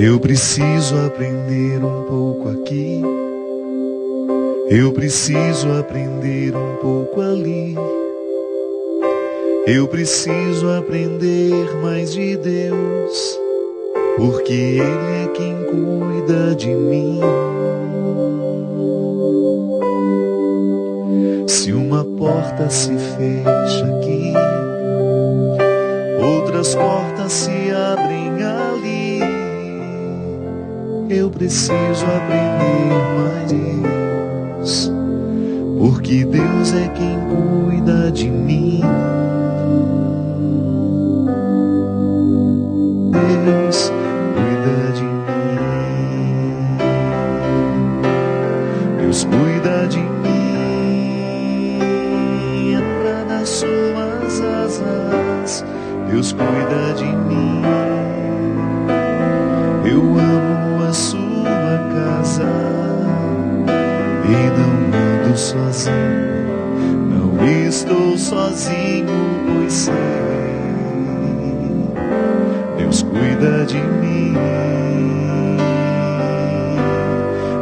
Eu preciso aprender um pouco aqui, eu preciso aprender um pouco ali. Eu preciso aprender mais de Deus, porque Ele é quem cuida de mim. Se uma porta se fecha aqui, outras portas se abrem ali. Eu preciso aprender mais de Deus, porque Deus é quem cuida de mim. Deus cuida de mim, Deus cuida de mim, entra nas suas asas, Deus cuida de mim. Eu amo a sua casa e não ando sozinho, não estou sozinho, pois sei, Deus cuida de mim,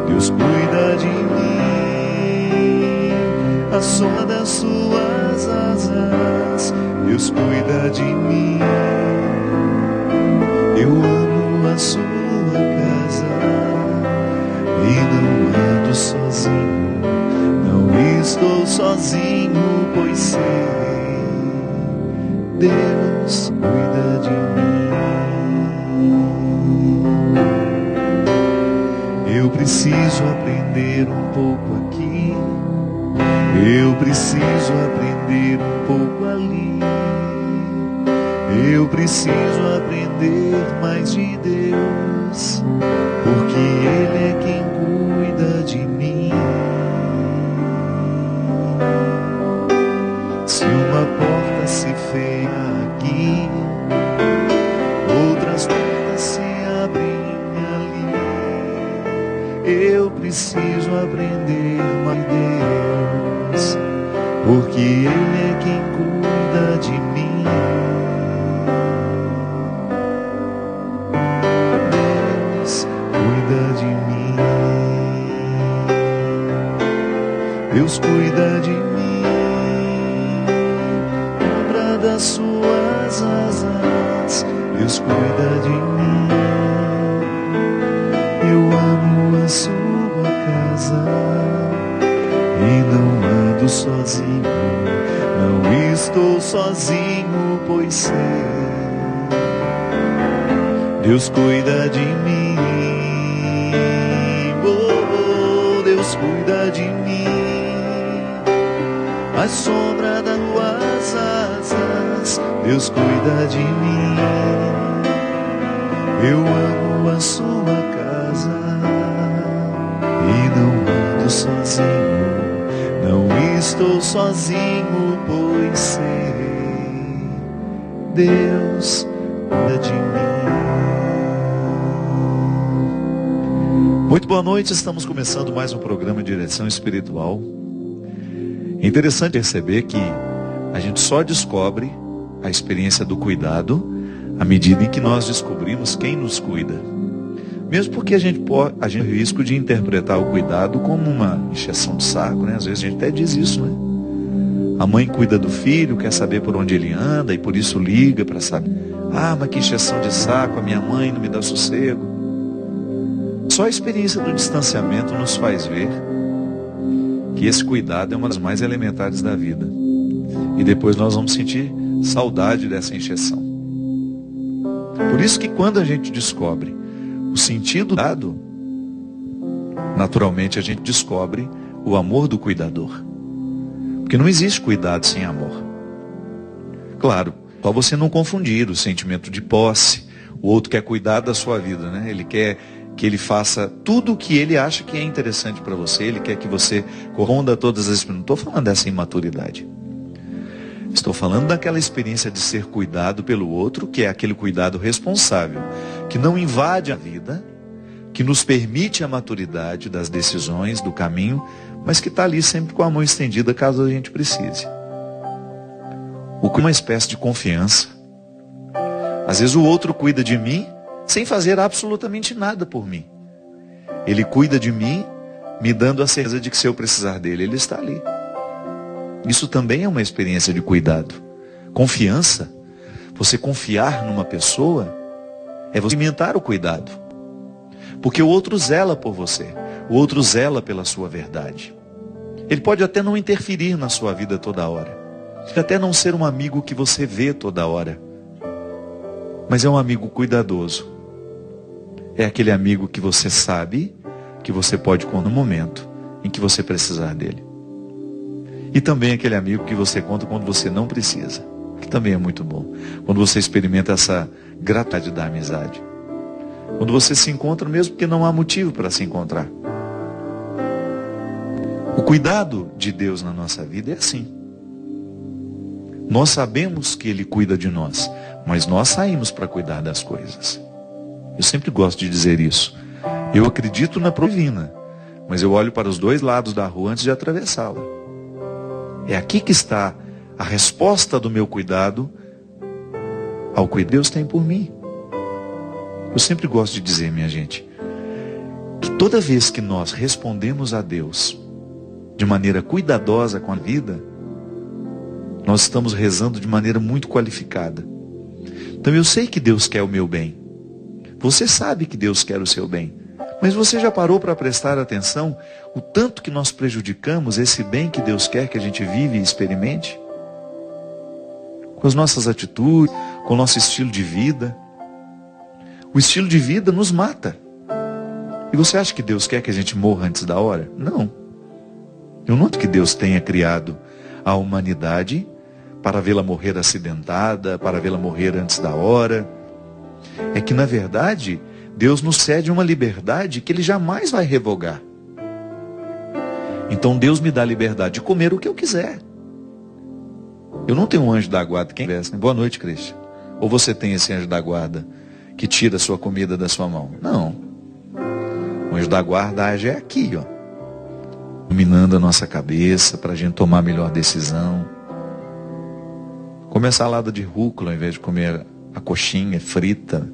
Deus cuida de mim, a sombra das suas asas, Deus cuida de mim. Eu amo a sua casa e não ando sozinho, não estou sozinho, pois sei, Deus cuida de mim. Eu preciso aprender um pouco aqui, eu preciso aprender um pouco ali. Eu preciso aprender mais de Deus, porque Ele é quem cuida de mim. Se uma porta se fecha aqui, outras portas se abrem ali. Eu preciso aprender mais de Deus, porque Ele é quem cuida de mim. Deus cuida de mim, obra das suas asas, Deus cuida de mim. Eu amo a sua casa e não ando sozinho, não estou sozinho, pois sei, Deus cuida de mim. Oh, Deus cuida de mim. A sombra das tuas asas, Deus cuida de mim. Eu amo a sua casa e não ando sozinho, não estou sozinho, pois sei, Deus cuida de mim. Muito boa noite, estamos começando mais um programa de direção espiritual. É interessante perceber que a gente só descobre a experiência do cuidado à medida em que nós descobrimos quem nos cuida. Mesmo porque a gente tem o risco de interpretar o cuidado como uma encheção de saco, né? Às vezes a gente até diz isso, né? A mãe cuida do filho, quer saber por onde ele anda e por isso liga para saber. Ah, mas que encheção de saco, a minha mãe não me dá sossego. Só a experiência do distanciamento nos faz ver que esse cuidado é uma das mais elementares da vida. E depois nós vamos sentir saudade dessa encheção. Por isso que quando a gente descobre o sentido dado, naturalmente a gente descobre o amor do cuidador. Porque não existe cuidado sem amor. Claro, só você não confundir o sentimento de posse. O outro quer cuidar da sua vida, né? Ele quer que ele faça tudo o que ele acha que é interessante para você. Ele quer que você corresponda a todas as experiências. Não estou falando dessa imaturidade. Estou falando daquela experiência de ser cuidado pelo outro, que é aquele cuidado responsável, que não invade a vida, que nos permite a maturidade das decisões, do caminho, mas que está ali sempre com a mão estendida caso a gente precise. O que é uma espécie de confiança. Às vezes o outro cuida de mim, sem fazer absolutamente nada por mim. Ele cuida de mim, me dando a certeza de que se eu precisar dele, ele está ali. Isso também é uma experiência de cuidado. Confiança. Você confiar numa pessoa é você alimentar o cuidado. Porque o outro zela por você. O outro zela pela sua verdade. Ele pode até não interferir na sua vida toda hora. Pode até não ser um amigo que você vê toda hora. Mas é um amigo cuidadoso. É aquele amigo que você sabe que você pode contar no momento em que você precisar dele. E também aquele amigo que você conta quando você não precisa. Que também é muito bom. Quando você experimenta essa gratidão da amizade. Quando você se encontra mesmo porque não há motivo para se encontrar. O cuidado de Deus na nossa vida é assim. Nós sabemos que Ele cuida de nós, mas nós saímos para cuidar das coisas. Eu sempre gosto de dizer isso. Eu acredito na provina, mas eu olho para os dois lados da rua antes de atravessá-la. É aqui que está a resposta do meu cuidado ao que Deus tem por mim. Eu sempre gosto de dizer, minha gente, que toda vez que nós respondemos a Deus de maneira cuidadosa com a vida, nós estamos rezando de maneira muito qualificada. Então eu sei que Deus quer o meu bem. Você sabe que Deus quer o seu bem. Mas você já parou para prestar atenção o tanto que nós prejudicamos esse bem que Deus quer que a gente vive e experimente? Com as nossas atitudes, com o nosso estilo de vida. O estilo de vida nos mata. E você acha que Deus quer que a gente morra antes da hora? Não. Eu noto que Deus tenha criado a humanidade para vê-la morrer acidentada, para vê-la morrer antes da hora. É que, na verdade, Deus nos cede uma liberdade que Ele jamais vai revogar. Então Deus me dá a liberdade de comer o que eu quiser. Eu não tenho um anjo da guarda. Quem conhece? Boa noite, Cristian. Ou você tem esse anjo da guarda que tira a sua comida da sua mão? Não. O anjo da guarda age aqui, ó. Iluminando a nossa cabeça para a gente tomar a melhor decisão. Comer salada de rúcula ao invés de comer a coxinha frita,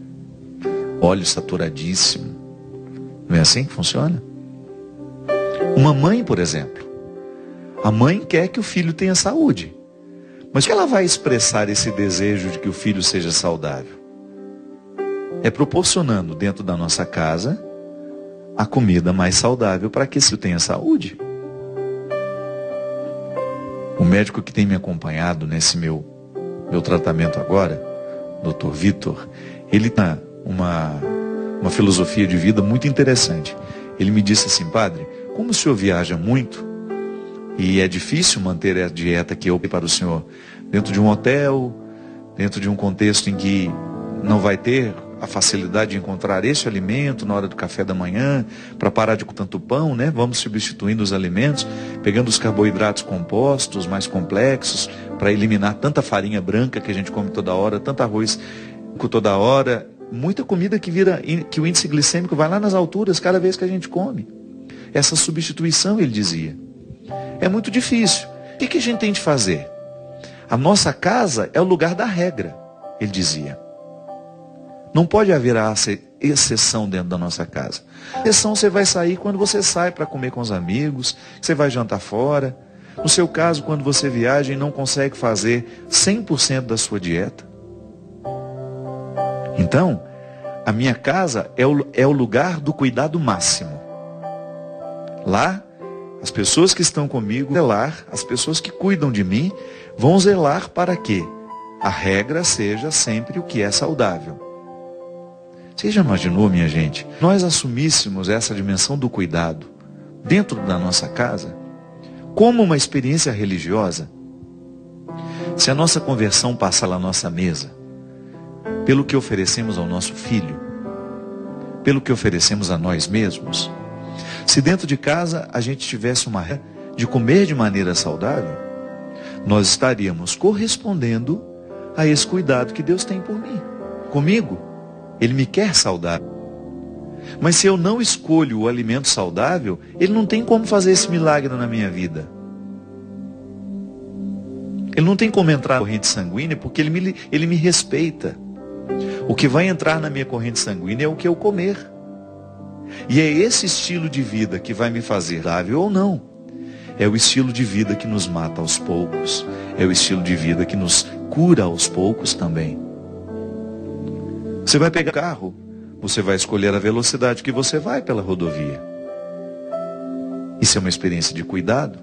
óleo saturadíssimo. Não é assim que funciona? Uma mãe, por exemplo, a mãe quer que o filho tenha saúde. Mas como ela vai expressar esse desejo de que o filho seja saudável? É proporcionando dentro da nossa casa a comida mais saudável para que esse filho tenha saúde. O médico que tem me acompanhado nesse meu tratamento agora, Dr. Vitor, ele tem uma filosofia de vida muito interessante. Ele me disse assim: padre, como o senhor viaja muito e é difícil manter a dieta que eu dei para o senhor dentro de um hotel, dentro de um contexto em que não vai ter a facilidade de encontrar esse alimento na hora do café da manhã, para parar de comer tanto pão, né? Vamos substituindo os alimentos, pegando os carboidratos compostos, mais complexos, para eliminar tanta farinha branca que a gente come toda hora, tanto arroz toda hora, muita comida que o índice glicêmico vai lá nas alturas cada vez que a gente come. Essa substituição, ele dizia, é muito difícil. O que a gente tem de fazer? A nossa casa é o lugar da regra, ele dizia. Não pode haver a exceção dentro da nossa casa. A exceção você vai sair quando você sai para comer com os amigos, você vai jantar fora. No seu caso, quando você viaja e não consegue fazer 100% da sua dieta. Então, a minha casa é o lugar do cuidado máximo. Lá, as pessoas que estão comigo, zelar, as pessoas que cuidam de mim, vão zelar para que a regra seja sempre o que é saudável. Você já imaginou, minha gente, nós assumíssemos essa dimensão do cuidado dentro da nossa casa como uma experiência religiosa? Se a nossa conversão passa lá na nossa mesa, pelo que oferecemos ao nosso filho, pelo que oferecemos a nós mesmos, se dentro de casa a gente tivesse uma regra de comer de maneira saudável, nós estaríamos correspondendo a esse cuidado que Deus tem por mim, comigo. Ele me quer saudável. Mas se eu não escolho o alimento saudável, Ele não tem como fazer esse milagre na minha vida. Ele não tem como entrar na corrente sanguínea porque Ele me respeita. O que vai entrar na minha corrente sanguínea é o que eu comer. E é esse estilo de vida que vai me fazer saudável ou não. É o estilo de vida que nos mata aos poucos. É o estilo de vida que nos cura aos poucos também. Você vai pegar carro, você vai escolher a velocidade que você vai pela rodovia. Isso é uma experiência de cuidado.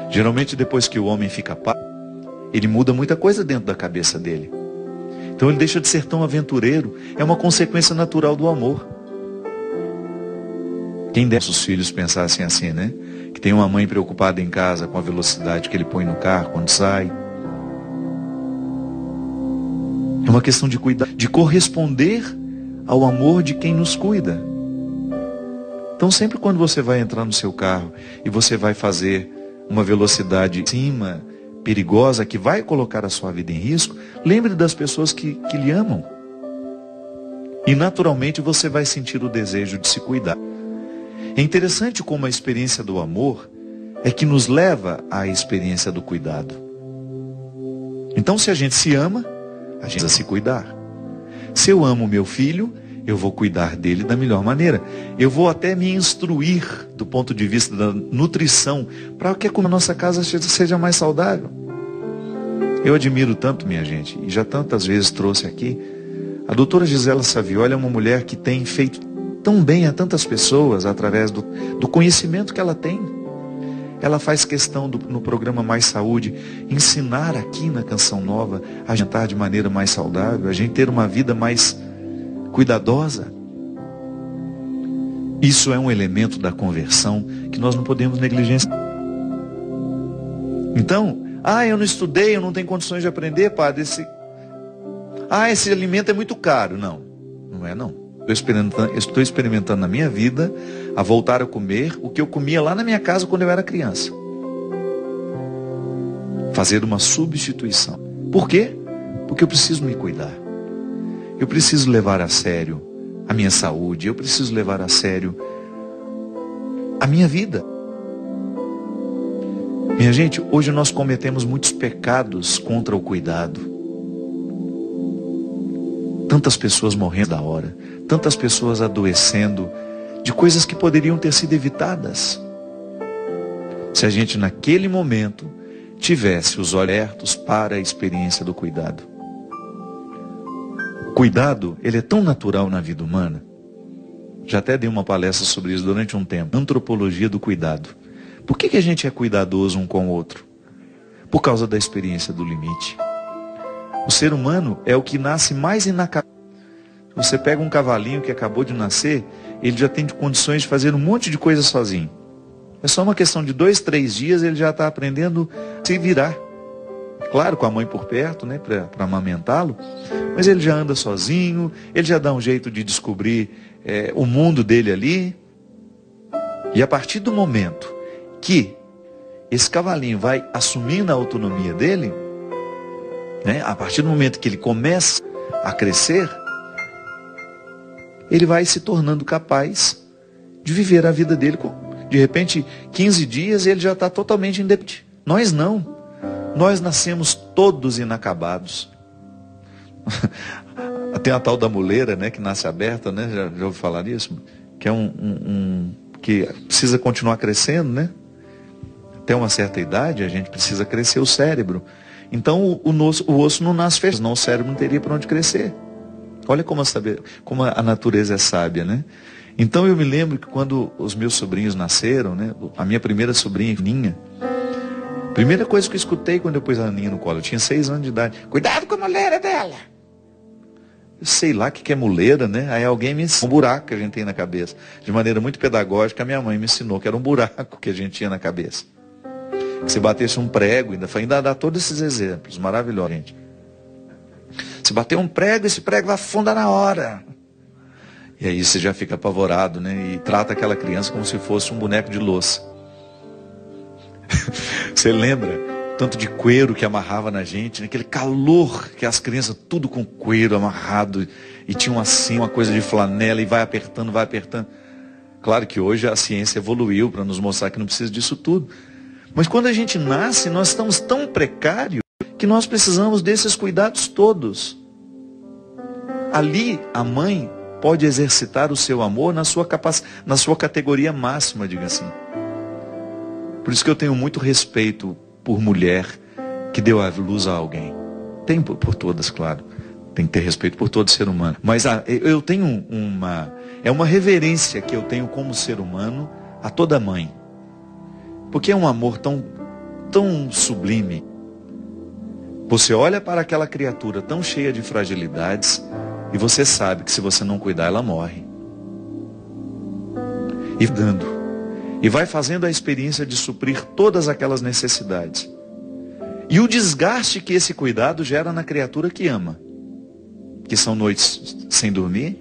Geralmente depois que o homem fica pai, ele muda muita coisa dentro da cabeça dele. Então ele deixa de ser tão aventureiro. É uma consequência natural do amor. Quem dera os filhos pensassem assim, né? Que tem uma mãe preocupada em casa com a velocidade que ele põe no carro quando sai. É uma questão de cuidar, de corresponder ao amor de quem nos cuida. Então sempre quando você vai entrar no seu carro e você vai fazer uma velocidade acima, perigosa, que vai colocar a sua vida em risco, lembre das pessoas que lhe amam. E naturalmente você vai sentir o desejo de se cuidar. É interessante como a experiência do amor é que nos leva à experiência do cuidado. Então se a gente se ama, a gente precisa se cuidar. Se eu amo meu filho, eu vou cuidar dele da melhor maneira. Eu vou até me instruir do ponto de vista da nutrição, para que a nossa casa seja mais saudável. Eu admiro tanto, minha gente, e já tantas vezes trouxe aqui, a doutora Gisela Savioli é uma mulher que tem feito tão bem a tantas pessoas através do conhecimento que ela tem. Ela faz questão no programa Mais Saúde ensinar aqui na Canção Nova a jantar de maneira mais saudável, a gente ter uma vida mais cuidadosa. Isso é um elemento da conversão que nós não podemos negligenciar. Então, eu não estudei, eu não tenho condições de aprender, padre. Esse alimento é muito caro. Não, não é não. Estou experimentando na minha vida a voltar a comer o que eu comia lá na minha casa quando eu era criança. Fazer uma substituição. Por quê? Porque eu preciso me cuidar. Eu preciso levar a sério a minha saúde. Eu preciso levar a sério a minha vida. Minha gente, hoje nós cometemos muitos pecados contra o cuidado. Tantas pessoas morrendo da hora. Tantas pessoas adoecendo de coisas que poderiam ter sido evitadas. Se a gente naquele momento tivesse os olhos abertos para a experiência do cuidado. O cuidado, ele é tão natural na vida humana. Já até dei uma palestra sobre isso durante um tempo. Antropologia do cuidado. Por que a gente é cuidadoso um com o outro? Por causa da experiência do limite. O ser humano é o que nasce mais inacabado. Você pega um cavalinho que acabou de nascer, ele já tem condições de fazer um monte de coisa sozinho. É só uma questão de 2, 3 dias, ele já está aprendendo a se virar. Claro, com a mãe por perto, né, para amamentá-lo, mas ele já anda sozinho, ele já dá um jeito de descobrir o mundo dele ali. E a partir do momento que esse cavalinho vai assumindo a autonomia dele, né, a partir do momento que ele começa a crescer, ele vai se tornando capaz de viver a vida dele. De repente, 15 dias, ele já está totalmente independente. Nós não. Nós nascemos todos inacabados. Tem a tal da muleira, né, que nasce aberta, né? Já ouviu falar nisso? Que é que precisa continuar crescendo, né? Até uma certa idade, a gente precisa crescer o cérebro. Então, o osso não nasce fechado, senão o cérebro não teria para onde crescer. Olha como a natureza é sábia, né? Então eu me lembro que quando os meus sobrinhos nasceram, né? A minha primeira sobrinha, Aninha, a primeira coisa que eu escutei quando eu pus a Aninha no colo, eu tinha 6 anos de idade: cuidado com a muleira dela. Eu sei lá o que é muleira, né? Aí alguém me ensinou um buraco que a gente tem na cabeça. De maneira muito pedagógica, a minha mãe me ensinou que era um buraco que a gente tinha na cabeça. Que se batesse um prego, ainda dá todos esses exemplos maravilhosos, gente. Se bater um prego, esse prego vai afundar na hora. E aí você já fica apavorado, né? E trata aquela criança como se fosse um boneco de louça. Você lembra? Tanto de cueiro que amarrava na gente, né? Aquele calor que as crianças, tudo com cueiro amarrado. E tinham assim uma coisa de flanela e vai apertando, vai apertando. Claro que hoje a ciência evoluiu para nos mostrar que não precisa disso tudo. Mas quando a gente nasce, nós estamos tão precários que nós precisamos desses cuidados todos. ali a mãe pode exercitar o seu amor na sua categoria máxima, diga assim. Por isso que eu tenho muito respeito por mulher que deu a luz a alguém. Tem por todas, claro. Tem que ter respeito por todo ser humano. Mas eu tenho uma reverência que eu tenho como ser humano a toda mãe. Porque é um amor tão sublime. Você olha para aquela criatura tão cheia de fragilidades e você sabe que se você não cuidar, ela morre. E vai fazendo a experiência de suprir todas aquelas necessidades. E o desgaste que esse cuidado gera na criatura que ama. Que são noites sem dormir,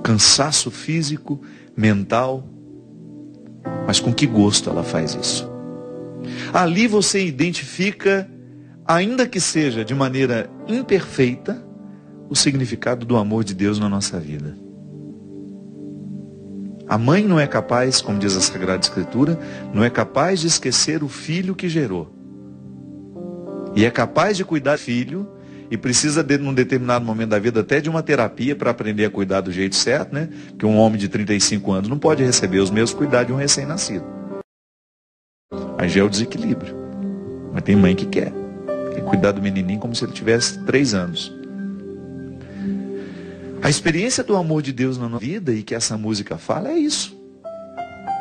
cansaço físico, mental, mas com que gosto ela faz isso? Ali você identifica, ainda que seja de maneira imperfeita, o significado do amor de Deus na nossa vida. A mãe não é capaz, como diz a Sagrada Escritura, não é capaz de esquecer o filho que gerou. E é capaz de cuidar do filho, e precisa, num determinado momento da vida, até de uma terapia para aprender a cuidar do jeito certo, né? Porque um homem de 35 anos não pode receber os mesmos cuidados de um recém-nascido. Aí já é o desequilíbrio. Mas tem mãe que quer cuidar do menininho como se ele tivesse 3 anos. A experiência do amor de Deus na nossa vida, e que essa música fala, é isso.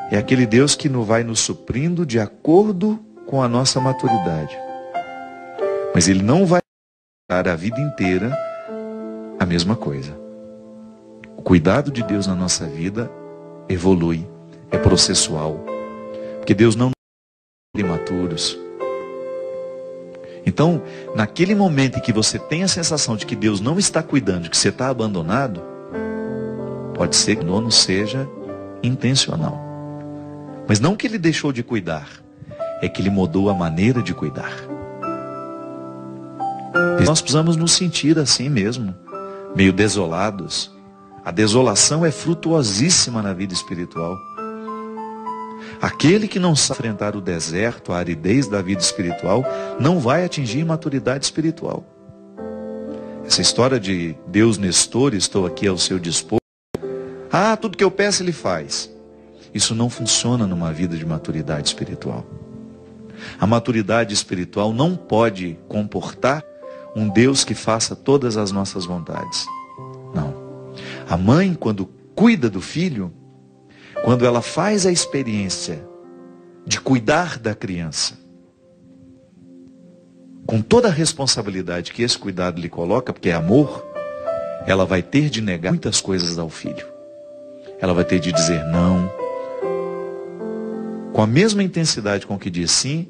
É aquele Deus que vai nos suprindo de acordo com a nossa maturidade. Mas Ele não vai a vida inteira a mesma coisa. O cuidado de Deus na nossa vida evolui, é processual, porque Deus não nos imaturos. Então, naquele momento em que você tem a sensação de que Deus não está cuidando, de que você está abandonado, pode ser que o abandono seja intencional. Mas não que Ele deixou de cuidar, é que Ele mudou a maneira de cuidar. Nós precisamos nos sentir assim mesmo, meio desolados. A desolação é frutuosíssima na vida espiritual. Aquele que não sabe enfrentar o deserto, a aridez da vida espiritual, não vai atingir maturidade espiritual. Essa história de Deus Nestor, estou aqui ao seu dispor. Tudo que eu peço Ele faz. Isso não funciona numa vida de maturidade espiritual. A maturidade espiritual não pode comportar um Deus que faça todas as nossas vontades. Não. A mãe, quando cuida do filho, quando ela faz a experiência de cuidar da criança, com toda a responsabilidade que esse cuidado lhe coloca, porque é amor, ela vai ter de negar muitas coisas ao filho. Ela vai ter de dizer não. Com a mesma intensidade com que diz sim,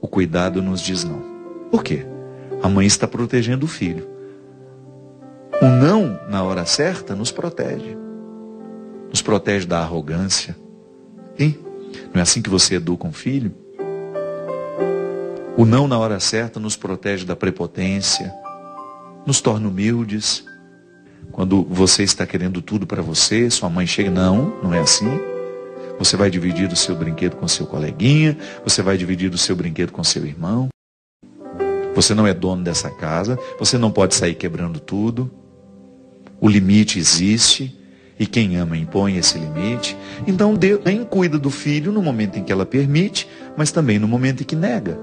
o cuidado nos diz não. Por quê? A mãe está protegendo o filho. O não, na hora certa, nos protege. Nos protege da arrogância. E não é assim que você educa um filho? O não, na hora certa, nos protege da prepotência. Nos torna humildes. Quando você está querendo tudo para você, sua mãe chega, não é assim. Você vai dividir o seu brinquedo com seu coleguinha, você vai dividir o seu brinquedo com seu irmão. Você não é dono dessa casa, você não pode sair quebrando tudo. O limite existe, e quem ama impõe esse limite. Então Deus nem cuida do filho no momento em que ela permite, mas também no momento em que nega.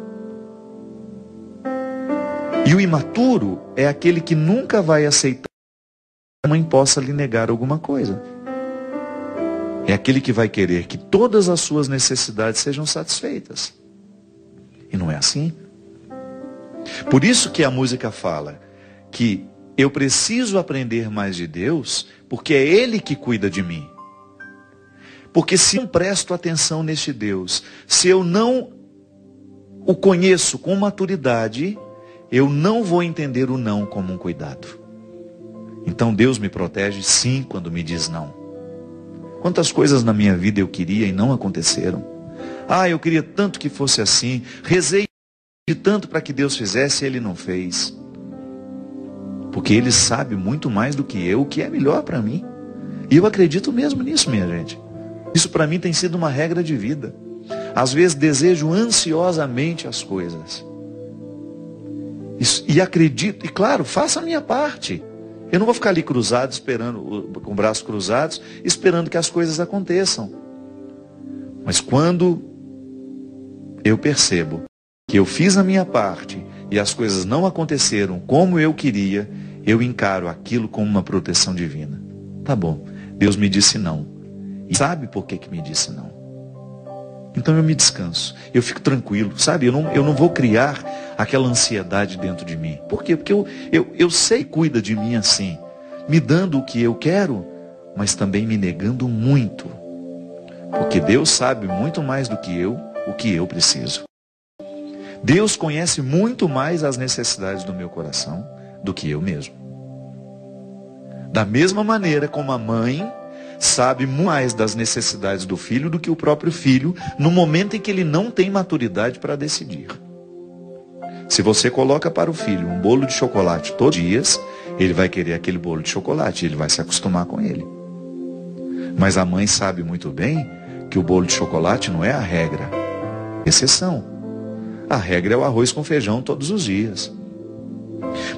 E o imaturo é aquele que nunca vai aceitar que a mãe possa lhe negar alguma coisa. É aquele que vai querer que todas as suas necessidades sejam satisfeitas. E não é assim. Por isso que a música fala que eu preciso aprender mais de Deus, porque é Ele que cuida de mim. Porque se eu não presto atenção neste Deus, se eu não o conheço com maturidade, eu não vou entender o não como um cuidado. Então Deus me protege sim quando me diz não. Quantas coisas na minha vida eu queria e não aconteceram. Eu queria tanto que fosse assim, rezei tanto para que Deus fizesse e Ele não fez. Porque Ele sabe muito mais do que eu o que é melhor para mim. E eu acredito mesmo nisso, minha gente. Isso para mim tem sido uma regra de vida. Às vezes desejo ansiosamente as coisas. E acredito, e claro, faça a minha parte. Eu não vou ficar ali cruzado, esperando, com braços cruzados, esperando que as coisas aconteçam. Mas quando eu percebo que eu fiz a minha parte e as coisas não aconteceram como eu queria, eu encaro aquilo como uma proteção divina. Tá bom, Deus me disse não. E sabe por que me disse não? Então eu me descanso, eu fico tranquilo, sabe? Eu não vou criar aquela ansiedade dentro de mim. Por quê? Porque eu sei que cuida de mim assim, me dando o que eu quero, mas também me negando muito. Porque Deus sabe muito mais do que eu, o que eu preciso. Deus conhece muito mais as necessidades do meu coração do que eu mesmo. Da mesma maneira como a mãe sabe mais das necessidades do filho do que o próprio filho, no momento em que ele não tem maturidade para decidir. Se você coloca para o filho um bolo de chocolate todos os dias, ele vai querer aquele bolo de chocolate, ele vai se acostumar com ele. Mas a mãe sabe muito bem que o bolo de chocolate não é a regra, é exceção. A regra é o arroz com feijão todos os dias.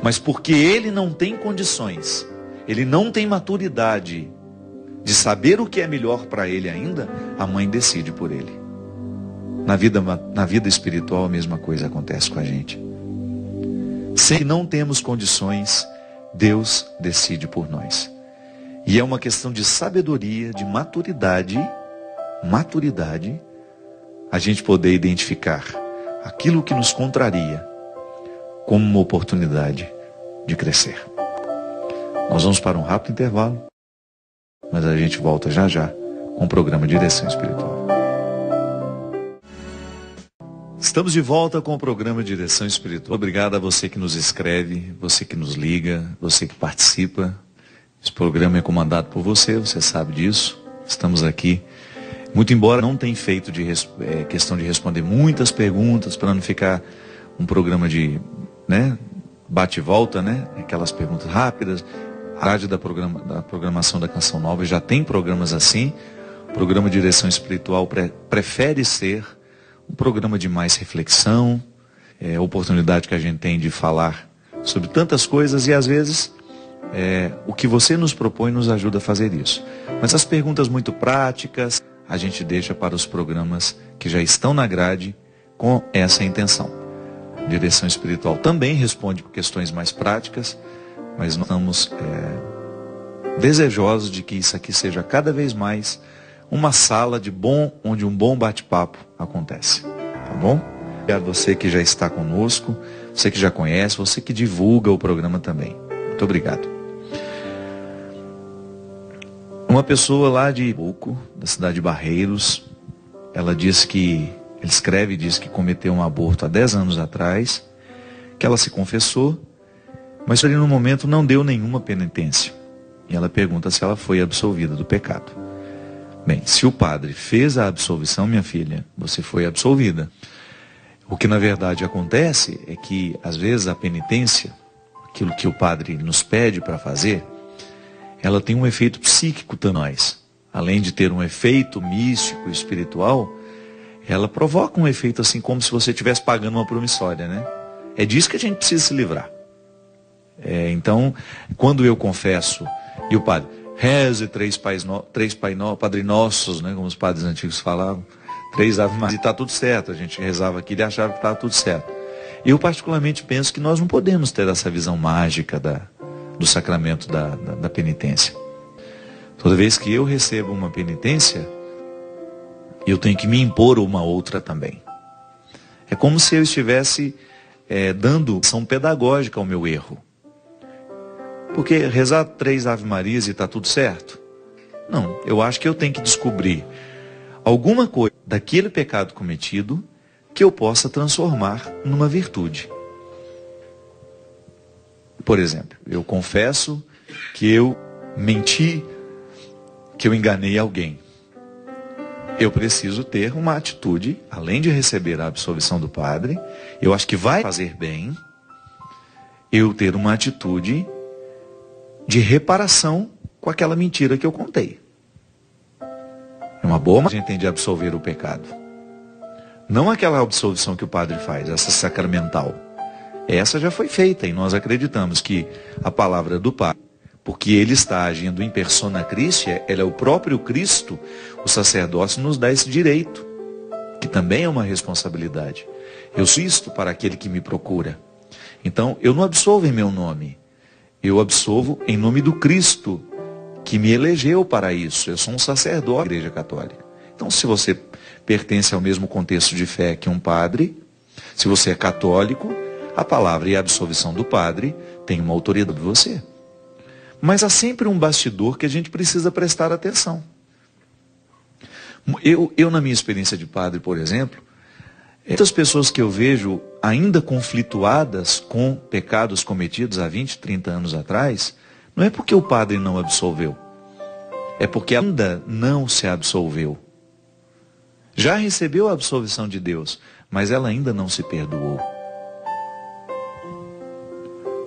Mas porque ele não tem condições, ele não tem maturidade de saber o que é melhor para ele ainda, a mãe decide por ele. Na vida espiritual a mesma coisa acontece com a gente. Se não temos condições, Deus decide por nós. E é uma questão de sabedoria, de maturidade, a gente poder identificar aquilo que nos contraria como uma oportunidade de crescer. Nós vamos para um rápido intervalo, mas a gente volta já já com o programa Direção Espiritual. Estamos de volta com o programa Direção Espiritual. Obrigado a você que nos escreve, você que nos liga, você que participa. Esse programa é comandado por você, você sabe disso. Estamos aqui. Muito embora não tenha feito questão de responder muitas perguntas, para não ficar um programa de bate e volta, aquelas perguntas rápidas. A rádio da programação da Canção Nova já tem programas assim. O programa Direção Espiritual prefere ser um programa de mais reflexão, a oportunidade que a gente tem de falar sobre tantas coisas e às vezes o que você nos propõe nos ajuda a fazer isso. Mas as perguntas muito práticas a gente deixa para os programas que já estão na grade com essa intenção. Direção Espiritual também responde por questões mais práticas, mas nós estamos desejosos de que isso aqui seja cada vez mais uma sala onde um bom bate-papo acontece. Tá bom? Obrigado a você que já está conosco, você que já conhece, você que divulga o programa também. Muito obrigado. Uma pessoa lá de Pouco, da cidade de Barreiros, ele escreve e diz que cometeu um aborto há 10 anos atrás, que ela se confessou, mas ali no momento não deu nenhuma penitência. E ela pergunta se ela foi absolvida do pecado. Bem, se o padre fez a absolvição, minha filha, você foi absolvida. O que na verdade acontece é que às vezes a penitência, aquilo que o padre nos pede para fazer, ela tem um efeito psíquico também. Além de ter um efeito místico, espiritual, ela provoca um efeito assim como se você estivesse pagando uma promissória, É disso que a gente precisa se livrar. Então, quando eu confesso, e o padre, reze três Padre Nossos, como os padres antigos falavam, 3 Ave Maria, e está tudo certo. A gente rezava aquilo e achava que estava tudo certo. Eu particularmente penso que nós não podemos ter essa visão mágica do sacramento da penitência. Toda vez que eu recebo uma penitência, eu tenho que me impor uma outra também. É como se eu estivesse dando ação pedagógica ao meu erro. Porque rezar 3 Ave Marias e está tudo certo? Não, eu acho que eu tenho que descobrir alguma coisa daquele pecado cometido que eu possa transformar numa virtude. Por exemplo, eu confesso que eu menti, que eu enganei alguém. Eu preciso ter uma atitude, além de receber a absolvição do padre, eu acho que vai fazer bem eu ter uma atitude de reparação com aquela mentira que eu contei. É uma boa maneira que a gente tem de absolver o pecado. Não aquela absolvição que o padre faz, essa sacramental. Essa já foi feita e nós acreditamos que a palavra do Pai, porque Ele está agindo em persona Christi, Ele é o próprio Cristo, o sacerdócio nos dá esse direito, que também é uma responsabilidade. Eu assisto para aquele que me procura. Então, eu não absolvo em meu nome, eu absolvo em nome do Cristo, que me elegeu para isso. Eu sou um sacerdote da Igreja Católica. Então, se você pertence ao mesmo contexto de fé que um padre, se você é católico, a palavra e a absolvição do padre tem uma autoridade de você. Mas há sempre um bastidor que a gente precisa prestar atenção. Eu na minha experiência de padre, por exemplo, muitas pessoas que eu vejo ainda conflituadas com pecados cometidos há 20, 30 anos atrás, não é porque o padre não absolveu, é porque ainda não se absolveu. Já recebeu a absolvição de Deus, mas ela ainda não se perdoou.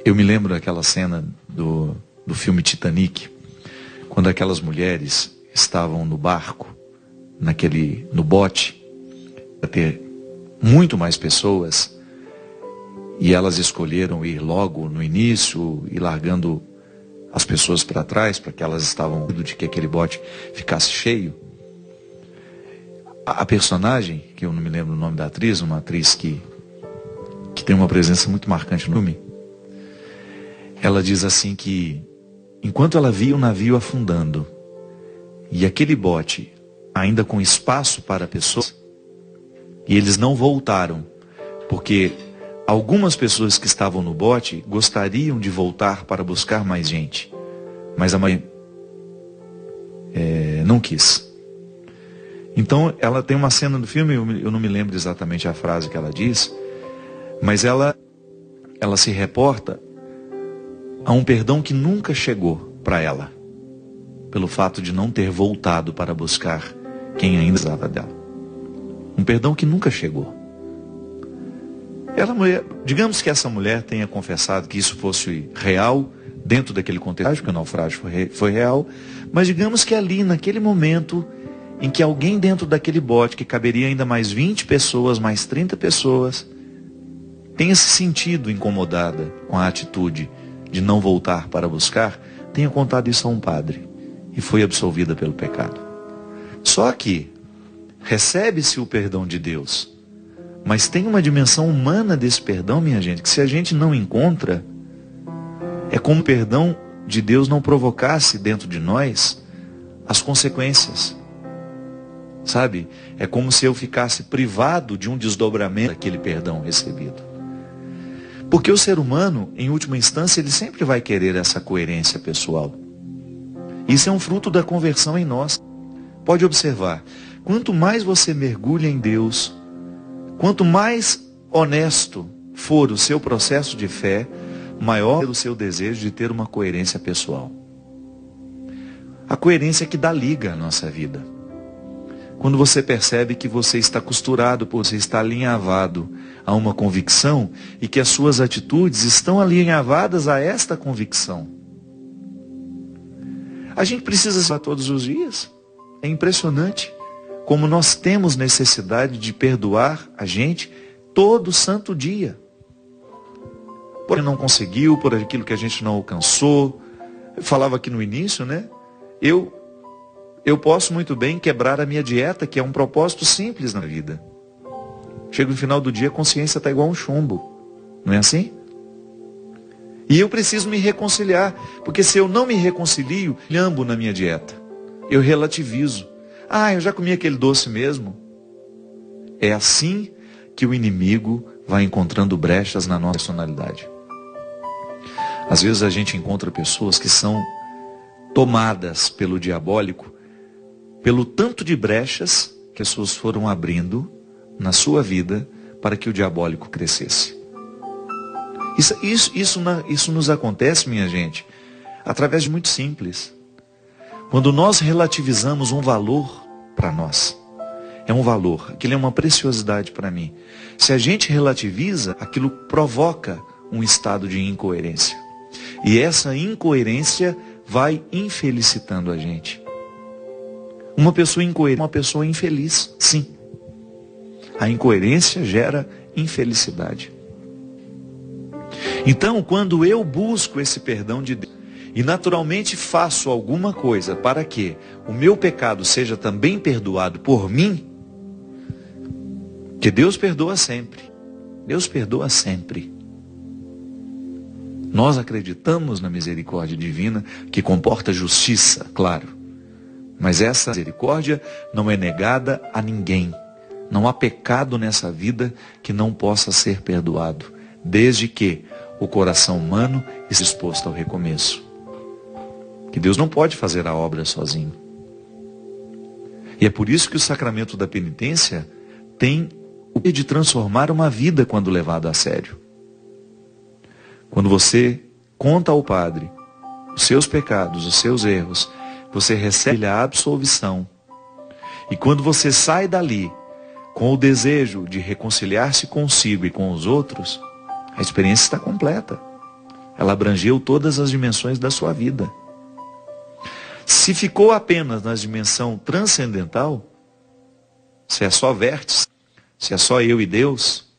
Eu me lembro daquela cena do filme Titanic, quando aquelas mulheres estavam no barco, no bote, para ter muito mais pessoas, e elas escolheram ir logo no início e largando as pessoas para trás, para que elas estavam de que aquele bote ficasse cheio. A personagem, que eu não me lembro o nome da atriz, uma atriz que tem uma presença muito marcante no filme, ela diz assim que, enquanto ela via o navio afundando, e aquele bote ainda com espaço para pessoas, e eles não voltaram, porque algumas pessoas que estavam no bote gostariam de voltar para buscar mais gente, mas a mãe não quis. Então ela tem uma cena do filme, eu não me lembro exatamente a frase que ela diz, mas ela se reporta a um perdão que nunca chegou para ela, pelo fato de não ter voltado para buscar quem ainda precisava dela. Um perdão que nunca chegou. Digamos que essa mulher tenha confessado que isso fosse real, dentro daquele contexto, que o naufrágio foi real, mas digamos que ali, naquele momento, em que alguém dentro daquele bote, que caberia ainda mais 20 pessoas, mais 30 pessoas, tenha se sentido incomodada com a atitude de não voltar para buscar, tenha contado isso a um padre e foi absolvida pelo pecado. Só que recebe-se o perdão de Deus, mas tem uma dimensão humana desse perdão, minha gente, que se a gente não encontra, é como o perdão de Deus não provocasse dentro de nós as consequências. Sabe? É como se eu ficasse privado de um desdobramento daquele perdão recebido. Porque o ser humano, em última instância, ele sempre vai querer essa coerência pessoal. Isso é um fruto da conversão em nós. Pode observar, quanto mais você mergulha em Deus, quanto mais honesto for o seu processo de fé, maior o seu desejo de ter uma coerência pessoal. A coerência que dá liga à nossa vida. Quando você percebe que você está costurado, você está alinhavado a uma convicção e que as suas atitudes estão alinhavadas a esta convicção. A gente precisa ser todos os dias. É impressionante como nós temos necessidade de perdoar a gente todo santo dia. Por que não conseguiu, por aquilo que a gente não alcançou. Eu falava aqui no início, né? Eu posso muito bem quebrar a minha dieta, que é um propósito simples na vida. Chega no final do dia, a consciência está igual um chumbo. Não é assim? E eu preciso me reconciliar, porque se eu não me reconcilio, lambo na minha dieta. Eu relativizo. Ah, eu já comi aquele doce mesmo. É assim que o inimigo vai encontrando brechas na nossa personalidade. Às vezes a gente encontra pessoas que são tomadas pelo diabólico, pelo tanto de brechas que as pessoas foram abrindo na sua vida para que o diabólico crescesse. Isso nos acontece, minha gente, através de muito simples. Quando nós relativizamos um valor para nós, é um valor, aquilo é uma preciosidade para mim. Se a gente relativiza, aquilo provoca um estado de incoerência. E essa incoerência vai infelicitando a gente. Uma pessoa incoerente é uma pessoa infeliz, sim. A incoerência gera infelicidade. Então, quando eu busco esse perdão de Deus, e naturalmente faço alguma coisa para que o meu pecado seja também perdoado por mim, que Deus perdoa sempre. Deus perdoa sempre. Nós acreditamos na misericórdia divina, que comporta justiça, claro. Mas essa misericórdia não é negada a ninguém. Não há pecado nessa vida que não possa ser perdoado, desde que o coração humano esteja disposto ao recomeço. Que Deus não pode fazer a obra sozinho. E é por isso que o sacramento da penitência tem o poder de transformar uma vida quando levado a sério. Quando você conta ao Padre os seus pecados, os seus erros, você recebe a absolvição. E quando você sai dali com o desejo de reconciliar-se consigo e com os outros, a experiência está completa. Ela abrangeu todas as dimensões da sua vida. Se ficou apenas na dimensão transcendental, se é só vértice, se é só eu e Deus,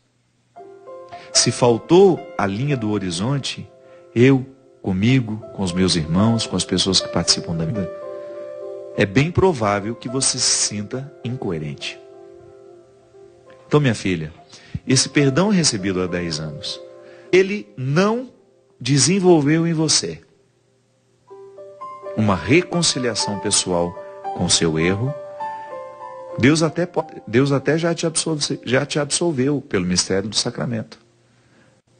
se faltou a linha do horizonte, eu, comigo, com os meus irmãos, com as pessoas que participam da vida, é bem provável que você se sinta incoerente. Então, minha filha, esse perdão recebido há 10 anos, ele não desenvolveu em você uma reconciliação pessoal com o seu erro. Deus até já te absolveu pelo mistério do sacramento.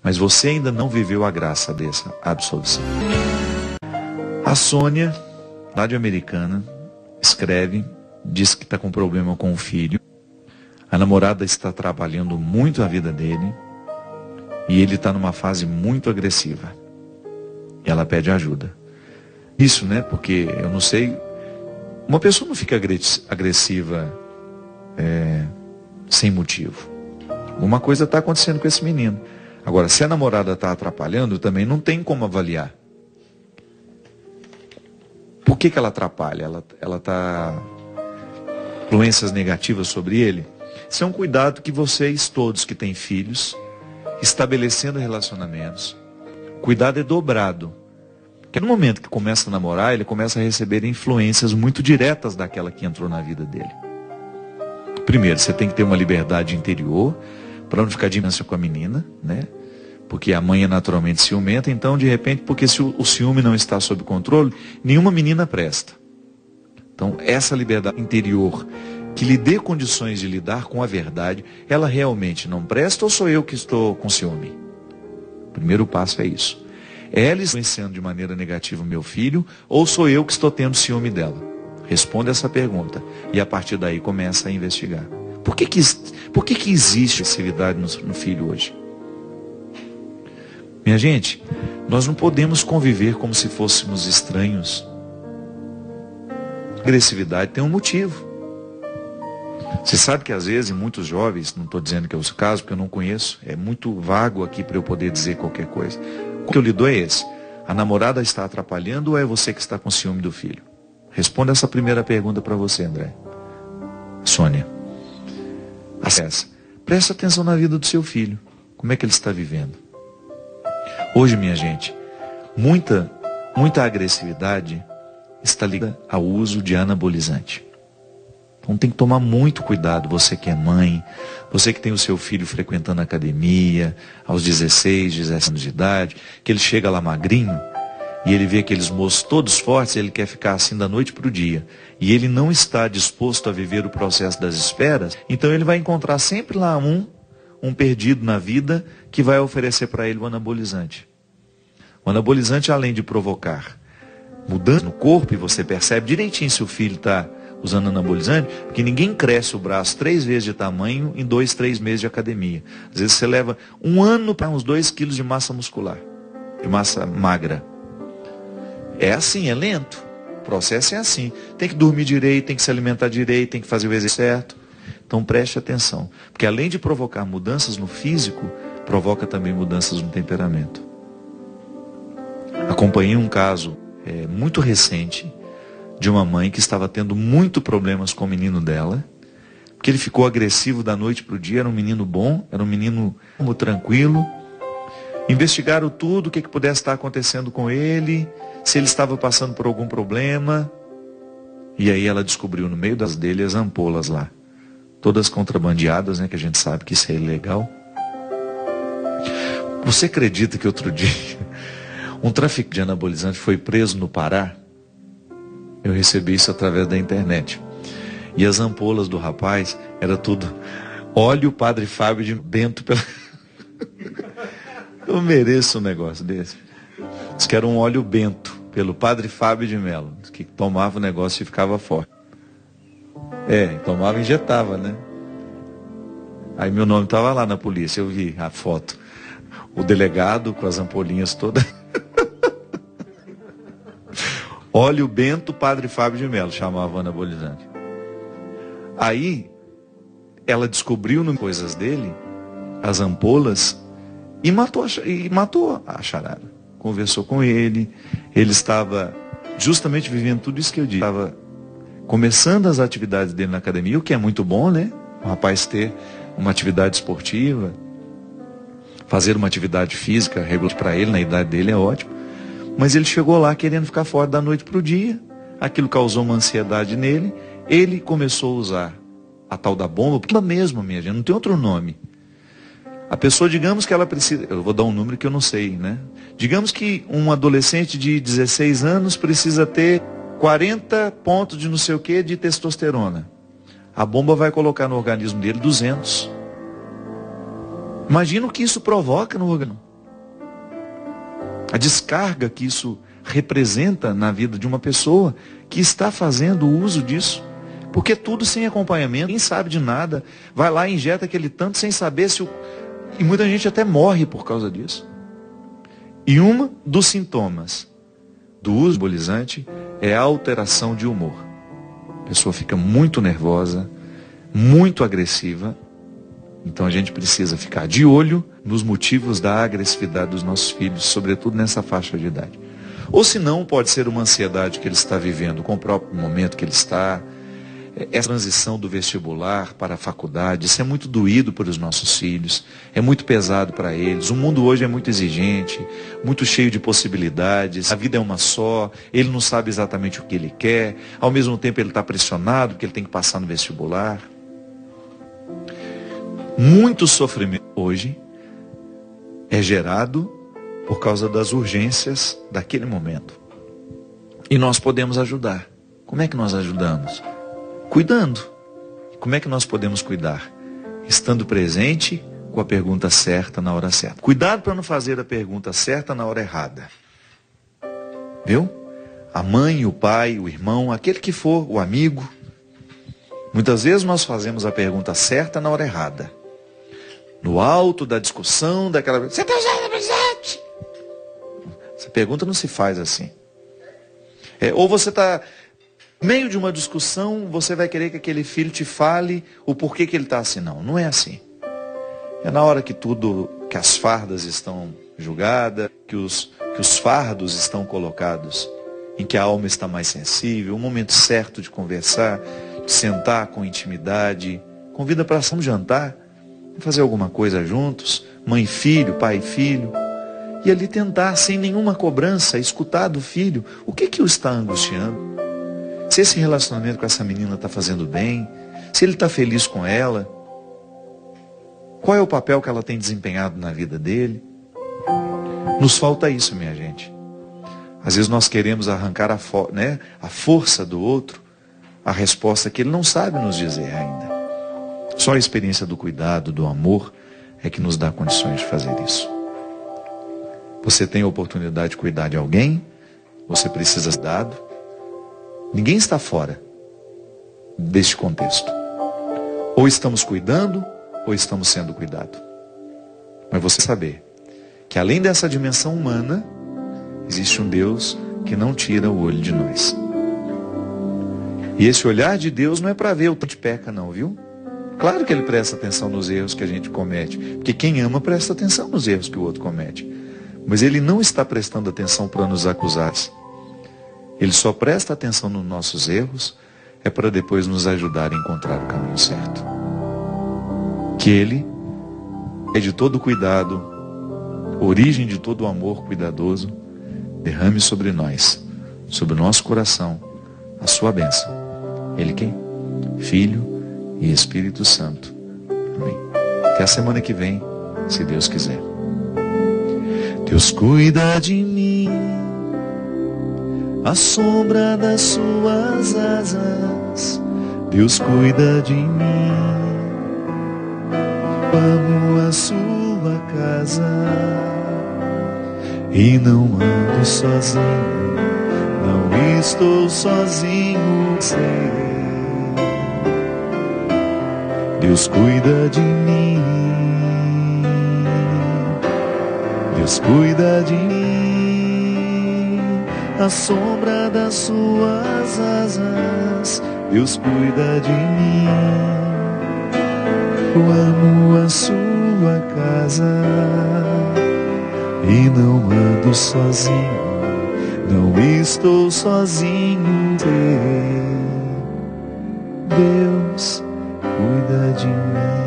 Mas você ainda não viveu a graça dessa absolvição. A Sônia, lá de Americana, escreve, diz que está com problema com o filho. A namorada está trabalhando muito a vida dele. E ele está numa fase muito agressiva. E ela pede ajuda. Isso, né? Porque eu não sei. Uma pessoa não fica agressiva sem motivo. Uma coisa está acontecendo com esse menino. Agora, se a namorada está atrapalhando, também não tem como avaliar. Por que ela atrapalha? Ela está influências negativas sobre ele? Isso é um cuidado que vocês todos que têm filhos, estabelecendo relacionamentos, cuidado é dobrado. Porque no momento que começa a namorar, ele começa a receber influências muito diretas daquela que entrou na vida dele. Primeiro, você tem que ter uma liberdade interior, para não ficar de distância com a menina, né? Porque a mãe é naturalmente ciumenta, então de repente, porque se o ciúme não está sob controle, nenhuma menina presta. Então essa liberdade interior, que lhe dê condições de lidar com a verdade, ela realmente não presta ou sou eu que estou com ciúme? O primeiro passo é isso. Ela está influenciando de maneira negativa o meu filho ou sou eu que estou tendo ciúme dela? Responda essa pergunta e a partir daí começa a investigar. Por que existe agressividade no filho hoje? Minha gente, nós não podemos conviver como se fôssemos estranhos. A agressividade tem um motivo. Você sabe que às vezes em muitos jovens, não estou dizendo que é o caso, porque eu não conheço, é muito vago aqui para eu poder dizer qualquer coisa. O que eu lhe dou é esse: a namorada está atrapalhando ou é você que está com ciúme do filho? Responda essa primeira pergunta para você, André. Sônia. Presta atenção na vida do seu filho. Como é que ele está vivendo? Hoje, minha gente, muita agressividade está ligada ao uso de anabolizante. Então tem que tomar muito cuidado, você que é mãe, você que tem o seu filho frequentando a academia, aos 16, 17 anos de idade, que ele chega lá magrinho, e ele vê aqueles moços todos fortes, ele quer ficar assim da noite para o dia. E ele não está disposto a viver o processo das esperas, então ele vai encontrar sempre lá um perdido na vida que vai oferecer para ele o anabolizante. O anabolizante, além de provocar mudança no corpo, e você percebe direitinho se o filho está usando anabolizante, porque ninguém cresce o braço 3 vezes de tamanho em 2, 3 meses de academia. Às vezes você leva 1 ano para uns 2 quilos de massa muscular, de massa magra. É assim, é lento. O processo é assim. Tem que dormir direito, tem que se alimentar direito, tem que fazer o exercício certo. Então preste atenção. Porque além de provocar mudanças no físico, provoca também mudanças no temperamento. Acompanhei um caso muito recente de uma mãe que estava tendo muito problemas com o menino dela, porque ele ficou agressivo da noite para o dia. Era um menino bom, era um menino tranquilo, Investigaram tudo, o que pudesse estar acontecendo com ele, se ele estava passando por algum problema. E aí ela descobriu no meio das dele as ampolas lá. Todas contrabandeadas, né? Que a gente sabe que isso é ilegal. Você acredita que outro dia um traficante de anabolizante foi preso no Pará? Eu recebi isso através da internet. E as ampolas do rapaz era tudo óleo Padre Fábio de Bento pela... Eu mereço um negócio desse. Diz que era um óleo bento pelo Padre Fábio de Melo, que tomava o negócio e ficava forte. Tomava e injetava, né? Aí meu nome estava lá na polícia, eu vi a foto. O delegado com as ampolinhas todas. Óleo bento Padre Fábio de Melo, chamava anabolizante. Aí, ela descobriu no coisas dele, as ampolas, e matou a charada. Conversou com ele, ele estava justamente vivendo tudo isso que eu disse. Estava começando as atividades dele na academia, o que é muito bom, né? O rapaz ter uma atividade esportiva, fazer uma atividade física regular para ele, na idade dele é ótimo. Mas ele chegou lá querendo ficar fora da noite para o dia, aquilo causou uma ansiedade nele, ele começou a usar a tal da bomba, porque ela mesma, minha gente, não tem outro nome. A pessoa, digamos que ela precisa, eu vou dar um número que eu não sei, né? Digamos que um adolescente de 16 anos precisa ter 40 pontos de não sei o que de testosterona. A bomba vai colocar no organismo dele 200. Imagina o que isso provoca no organismo. A descarga que isso representa na vida de uma pessoa que está fazendo uso disso. Porque tudo sem acompanhamento, ninguém sabe de nada. Vai lá e injeta aquele tanto sem saber se o... E muita gente até morre por causa disso. E um dos sintomas do uso anabolizante é a alteração de humor. A pessoa fica muito nervosa, muito agressiva. Então a gente precisa ficar de olho nos motivos da agressividade dos nossos filhos, sobretudo nessa faixa de idade. Ou se não, pode ser uma ansiedade que ele está vivendo com o próprio momento que ele está. Essa transição do vestibular para a faculdade, isso é muito doído para os nossos filhos, é muito pesado para eles. O mundo hoje é muito exigente, muito cheio de possibilidades, a vida é uma só, ele não sabe exatamente o que ele quer, ao mesmo tempo ele está pressionado porque ele tem que passar no vestibular. Muito sofrimento hoje é gerado por causa das urgências daquele momento. E nós podemos ajudar. Como é que nós ajudamos? Cuidando. Como é que nós podemos cuidar? Estando presente com a pergunta certa na hora certa. Cuidado para não fazer a pergunta certa na hora errada. Viu? A mãe, o pai, o irmão, aquele que for, o amigo. Muitas vezes nós fazemos a pergunta certa na hora errada. No alto da discussão, daquela... Você está já presente? Essa pergunta não se faz assim. Ou você está... No meio de uma discussão, você vai querer que aquele filho te fale o porquê que ele está assim. Não, não é assim. É na hora que que as fardas estão julgadas, que os fardos estão colocados, em que a alma está mais sensível, o momento certo de conversar, de sentar com intimidade, convida para um jantar, fazer alguma coisa juntos, mãe e filho, pai e filho, e ali tentar, sem nenhuma cobrança, escutar do filho o que o está angustiando. Se esse relacionamento com essa menina está fazendo bem, se ele está feliz com ela, qual é o papel que ela tem desempenhado na vida dele? Nos falta isso, minha gente. Às vezes nós queremos arrancar a força do outro, a resposta que ele não sabe nos dizer ainda. Só a experiência do cuidado, do amor, é que nos dá condições de fazer isso. Você tem a oportunidade de cuidar de alguém, você precisa ser dado. Ninguém está fora deste contexto. Ou estamos cuidando, ou estamos sendo cuidados. Mas você saber que além dessa dimensão humana, existe um Deus que não tira o olho de nós. E esse olhar de Deus não é para ver o tanto de peca não, viu? Claro que ele presta atenção nos erros que a gente comete. Porque quem ama presta atenção nos erros que o outro comete. Mas ele não está prestando atenção para nos acusar. Ele só presta atenção nos nossos erros, é para depois nos ajudar a encontrar o caminho certo. Que ele é de todo cuidado, origem de todo o amor cuidadoso, derrame sobre nós, sobre o nosso coração, a sua bênção. Ele quem? Filho e Espírito Santo. Amém. Até a semana que vem, se Deus quiser. Deus cuida de mim, à sombra das suas asas. Deus cuida de mim, amo a sua casa e não ando sozinho, não estou sozinho, sei. Deus cuida de mim, Deus cuida de mim, à sombra das suas asas. Deus cuida de mim, eu amo a sua casa e não ando sozinho, não estou sozinho. Deus cuida de mim.